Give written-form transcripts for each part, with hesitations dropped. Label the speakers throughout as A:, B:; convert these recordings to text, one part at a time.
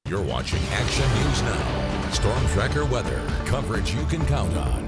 A: You're watching Action News Now. Storm Tracker weather. Coverage you can count on.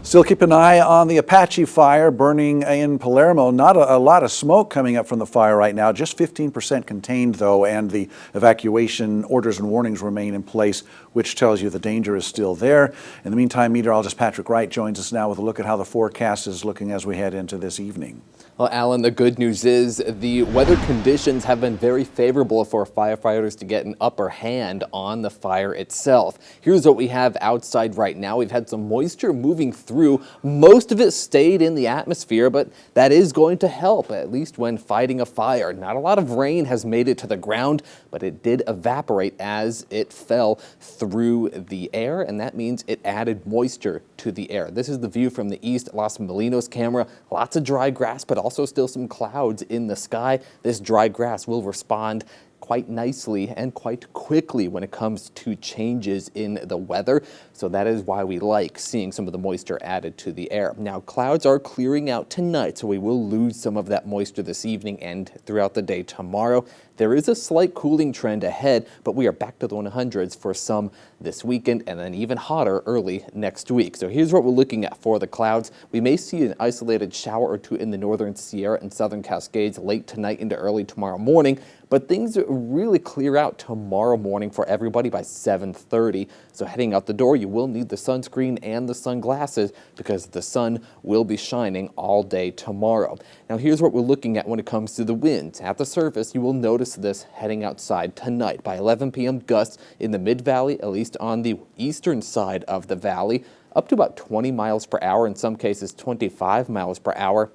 B: Still keep an eye on the Apache Fire burning in Palermo. Not a lot of smoke coming up from the fire right now. Just 15% contained, though, and the evacuation orders and warnings remain in place, which tells you the danger is still there. In the meantime, meteorologist Patrick Wright joins us now with a look at how the forecast is looking as we head into this evening.
C: Well, Alan, the good news is the weather conditions have been very favorable for firefighters to get an upper hand on the fire itself. Here's what we have outside right now. We've had some moisture moving through. Most of it stayed in the atmosphere, but that is going to help, at least when fighting a fire. Not a lot of rain has made it to the ground, but it did evaporate as it fell through the air, and that means it added moisture to the air. This is the view from the east Los Molinos camera. Lots of dry grass, but also still some clouds in the sky. This dry grass will respond quite nicely and quite quickly when it comes to changes in the weather. So that is why we like seeing some of the moisture added to the air. Now, clouds are clearing out tonight, so we will lose some of that moisture this evening and throughout the day tomorrow. There is a slight cooling trend ahead, but we are back to the 100s for some this weekend and then even hotter early next week. So here's what we're looking at for the clouds. We may see an isolated shower or two in the northern Sierra and southern Cascades late tonight into early tomorrow morning, but things really clear out tomorrow morning for everybody by 7:30. So heading out the door, you will need the sunscreen and the sunglasses because the sun will be shining all day tomorrow. Now here's what we're looking at when it comes to the winds. At the surface, you will notice this heading outside tonight. By 11 p.m., gusts in the mid-valley, at least on the eastern side of the valley, up to about 20 miles per hour, in some cases 25 miles per hour.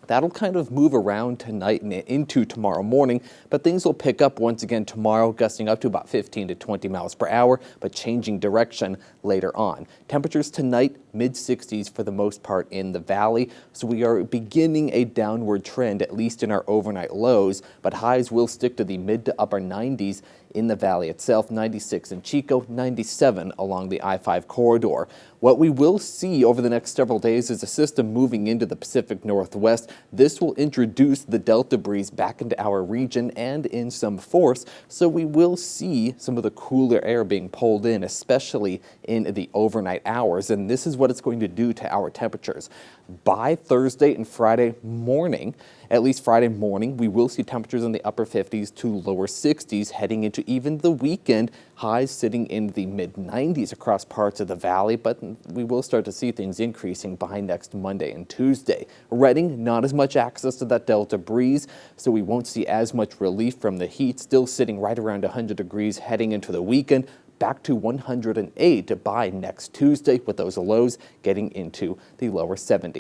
C: That'll kind of move around tonight and into tomorrow morning, but things will pick up once again tomorrow, gusting up to about 15 to 20 miles per hour, but changing direction later on. Temperatures tonight, mid-60s for the most part in the valley, so we are beginning a downward trend, at least in our overnight lows, but highs will stick to the mid to upper 90s in the valley itself, 96 in Chico, 97 along the I-5 corridor. What we will see over the next several days is a system moving into the Pacific Northwest. This will introduce the Delta breeze back into our region and in some force, so we will see some of the cooler air being pulled in, especially in the overnight hours, and this is what it's going to do to our temperatures. By Thursday and Friday morning, at least Friday morning, we will see temperatures in the upper 50s to lower 60s heading into even the weekend, highs sitting in the mid-90s across parts of the valley, but we will start to see things increasing by next Monday and Tuesday. Redding, not as much access to that Delta breeze, so we won't see as much relief from the heat, still sitting right around 100 degrees heading into the weekend. Back to 108 by next Tuesday, with those lows getting into the lower 70s.